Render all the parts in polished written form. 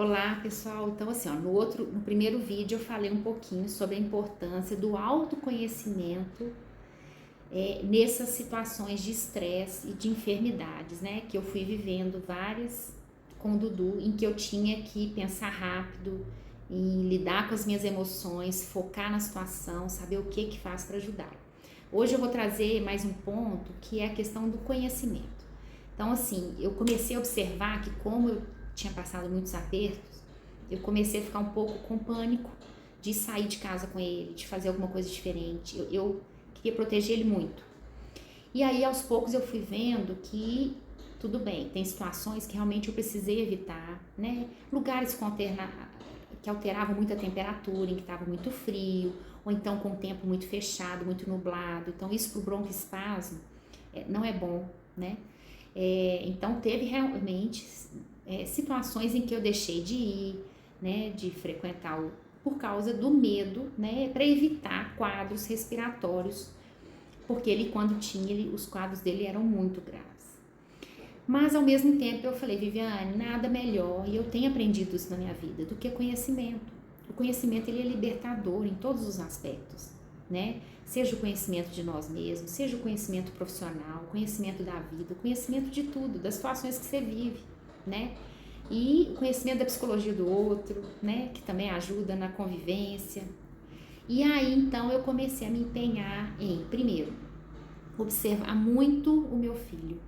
Olá, pessoal. Então, assim, ó, no primeiro vídeo eu falei um pouquinho sobre a importância do autoconhecimento nessas situações de estresse e de enfermidades, né? Que eu fui vivendo várias com o Dudu, em que eu tinha que pensar rápido, em lidar com as minhas emoções, focar na situação, saber o que faz para ajudar. Hoje eu vou trazer mais um ponto que é a questão do conhecimento. Então, assim, eu comecei a observar que, como eu tinha passado muitos apertos, eu comecei a ficar um pouco com pânico de sair de casa com ele, de fazer alguma coisa diferente. Eu queria proteger ele muito. E aí, aos poucos, eu fui vendo que tudo bem, tem situações que realmente eu precisei evitar, né? Lugares que alteravam muito a temperatura, em que estava muito frio, ou então com o tempo muito fechado, muito nublado. Então, isso para o broncoespasmo não é bom, né? Então teve realmente situações em que eu deixei de ir, né, de frequentar por causa do medo, né, para evitar quadros respiratórios, porque ele quando tinha, os quadros dele eram muito graves. Mas ao mesmo tempo eu falei, Viviane, nada melhor, e eu tenho aprendido isso na minha vida, do que conhecimento. O conhecimento ele é libertador em todos os aspectos, né? Seja o conhecimento de nós mesmos, seja o conhecimento profissional, o conhecimento da vida, o conhecimento de tudo, das situações que você vive, né? E o conhecimento da psicologia do outro, né? Que também ajuda na convivência. E aí, então, eu comecei a me empenhar em, primeiro, observar muito o meu filho.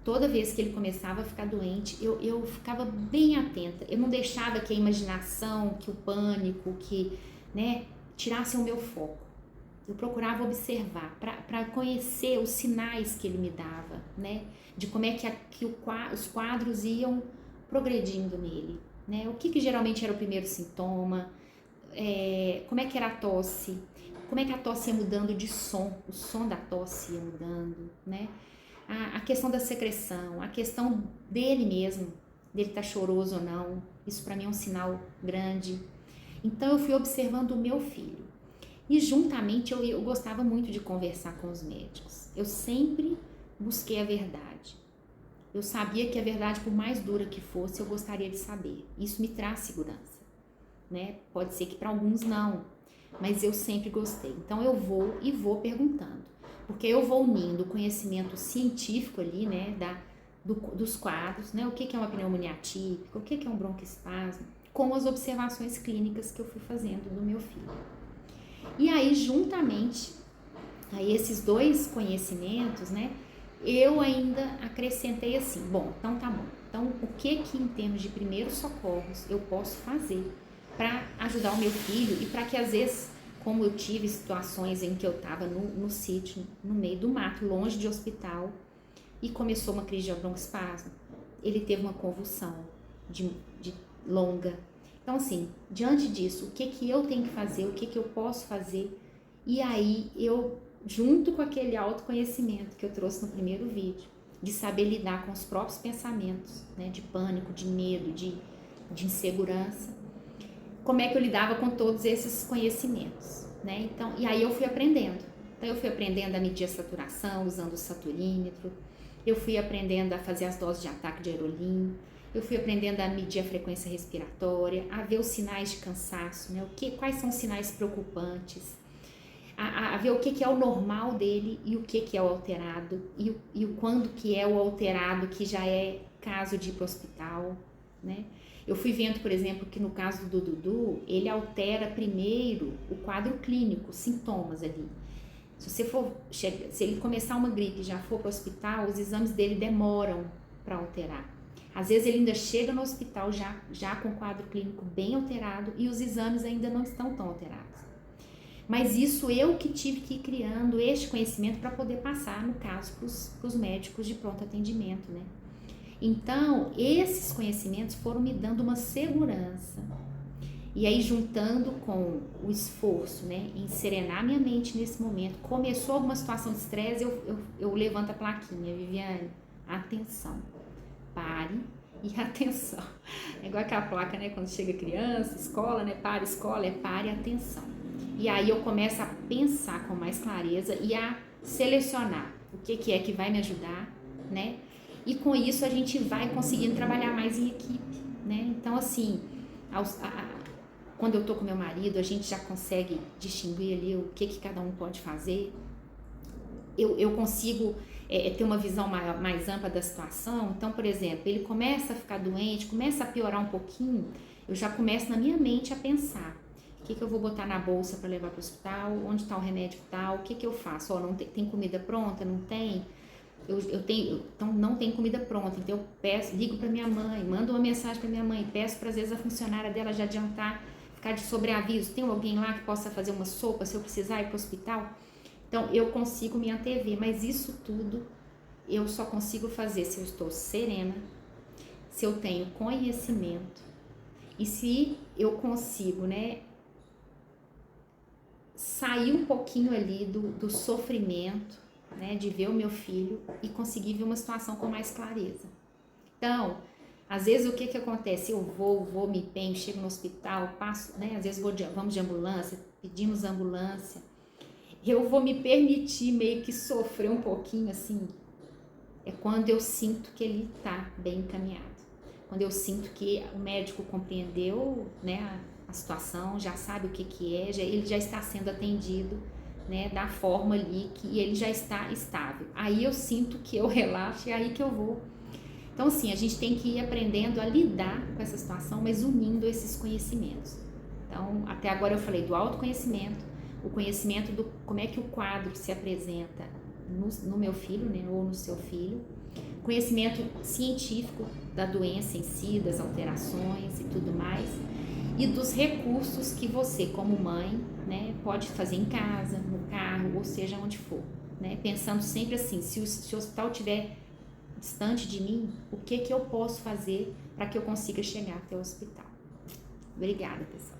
Toda vez que ele começava a ficar doente, eu ficava bem atenta. Eu não deixava que a imaginação, que o pânico, né, tirassem o meu foco. Eu procurava observar para conhecer os sinais que ele me dava, né? De como é que os quadros iam progredindo nele, né? O que geralmente era o primeiro sintoma, como é que era a tosse, como é que a tosse ia mudando de som, o som da tosse ia mudando, né? A questão da secreção, a questão dele mesmo, dele estar choroso ou não, isso para mim é um sinal grande. Então eu fui observando o meu filho. E juntamente eu gostava muito de conversar com os médicos. Eu sempre busquei a verdade. Eu sabia que a verdade, por mais dura que fosse, eu gostaria de saber. Isso me traz segurança, né? Pode ser que para alguns não, mas eu sempre gostei. Então eu vou perguntando, porque eu vou unindo o conhecimento científico ali, né, dos quadros, né? O que é uma pneumonia atípica, o que é um broncoespasmo, com as observações clínicas que eu fui fazendo do meu filho. E aí, juntamente a esses dois conhecimentos, né, eu ainda acrescentei assim, bom, então tá bom. Então, o que em termos de primeiros socorros eu posso fazer para ajudar o meu filho e para que às vezes, como eu tive situações em que eu estava no sítio, no meio do mato, longe de hospital, e começou uma crise de broncoespasmo, ele teve uma convulsão de longa. Então, assim, diante disso, o que eu tenho que fazer, o que eu posso fazer? E aí, eu, junto com aquele autoconhecimento que eu trouxe no primeiro vídeo, de saber lidar com os próprios pensamentos, né, de pânico, de medo, de insegurança, como é que eu lidava com todos esses conhecimentos, né? Então, e aí eu fui aprendendo. Então, eu fui aprendendo a medir a saturação usando o saturímetro, eu fui aprendendo a fazer as doses de ataque de aerolim, eu fui aprendendo a medir a frequência respiratória, a ver os sinais de cansaço, né? Quais são os sinais preocupantes, a ver o que é o normal dele e o que é o alterado, e o quando que é o alterado que já é caso de ir para o hospital, né? Eu fui vendo, por exemplo, que no caso do Dudu, ele altera primeiro o quadro clínico, os sintomas ali. Se ele começar uma gripe e já for para o hospital, os exames dele demoram para alterar. Às vezes ele ainda chega no hospital já com o quadro clínico bem alterado e os exames ainda não estão tão alterados. Mas isso eu que tive que ir criando este conhecimento para poder passar, no caso, para os médicos de pronto atendimento, né? Então, esses conhecimentos foram me dando uma segurança. E aí, juntando com o esforço, né, em serenar minha mente nesse momento, começou alguma situação de estresse, eu levanto a plaquinha, Viviane, atenção, pare e atenção. É igual aquela placa, né, quando chega criança, escola, né, pare, escola, pare, atenção. E aí eu começo a pensar com mais clareza e a selecionar o que é que vai me ajudar, né? E com isso a gente vai conseguindo trabalhar mais em equipe, né? Então, assim, quando eu tô com meu marido, a gente já consegue distinguir ali o que cada um pode fazer. Eu consigo ter uma visão mais ampla da situação. Então, por exemplo, ele começa a ficar doente, começa a piorar um pouquinho, eu já começo na minha mente a pensar: o que eu vou botar na bolsa para levar para o hospital? Onde está o remédio tal? O que eu faço? Não tem comida pronta? Não tem? Eu tenho, então não tem comida pronta, então eu peço, ligo para minha mãe, mando uma mensagem para minha mãe, peço para às vezes a funcionária dela já adiantar, ficar de sobreaviso, tem alguém lá que possa fazer uma sopa se eu precisar ir para o hospital? Então eu consigo me antever, mas isso tudo eu só consigo fazer se eu estou serena, se eu tenho conhecimento e se eu consigo, né, sair um pouquinho ali do sofrimento, né, de ver o meu filho e conseguir ver uma situação com mais clareza. Então, às vezes o que acontece? Eu vou, me empenho, chego no hospital, passo, né, às vezes vamos de ambulância, pedimos ambulância, eu vou me permitir meio que sofrer um pouquinho, assim, é quando eu sinto que ele tá bem encaminhado, quando eu sinto que o médico compreendeu, né, a situação, já sabe o que é, ele já está sendo atendido, né, da forma ali que ele já está estável. Aí eu sinto que eu relaxo e é aí que eu vou. Então, assim, a gente tem que ir aprendendo a lidar com essa situação, mas unindo esses conhecimentos. Então, até agora eu falei do autoconhecimento, o conhecimento do como é que o quadro se apresenta no meu filho, né, ou no seu filho, conhecimento científico da doença em si, das alterações e tudo mais, e dos recursos que você, como mãe, né, pode fazer em casa, no carro, ou seja, onde for, né, pensando sempre assim: se o hospital estiver distante de mim, o que eu posso fazer para que eu consiga chegar até o hospital? Obrigada, pessoal.